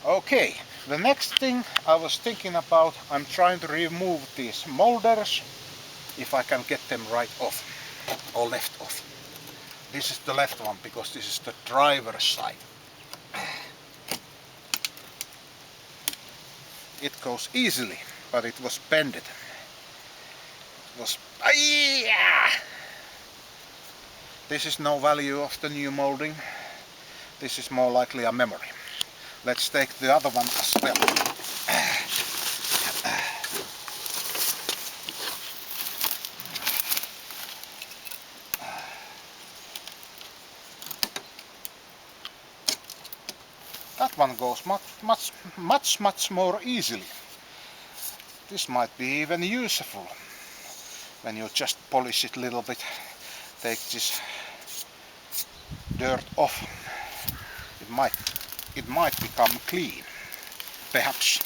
Okay, the next thing I was thinking about, I'm trying to remove these molders, if I can get them right off, or left off. This is the left one, because this is the driver's side. It goes easily, but it was bended. It was... This is no value of the new molding. This is more likely a memory. Let's take the other one as well. That one goes much more easily. This might be even useful when you just polish it a little bit. Take this dirt off. It might become clean, perhaps.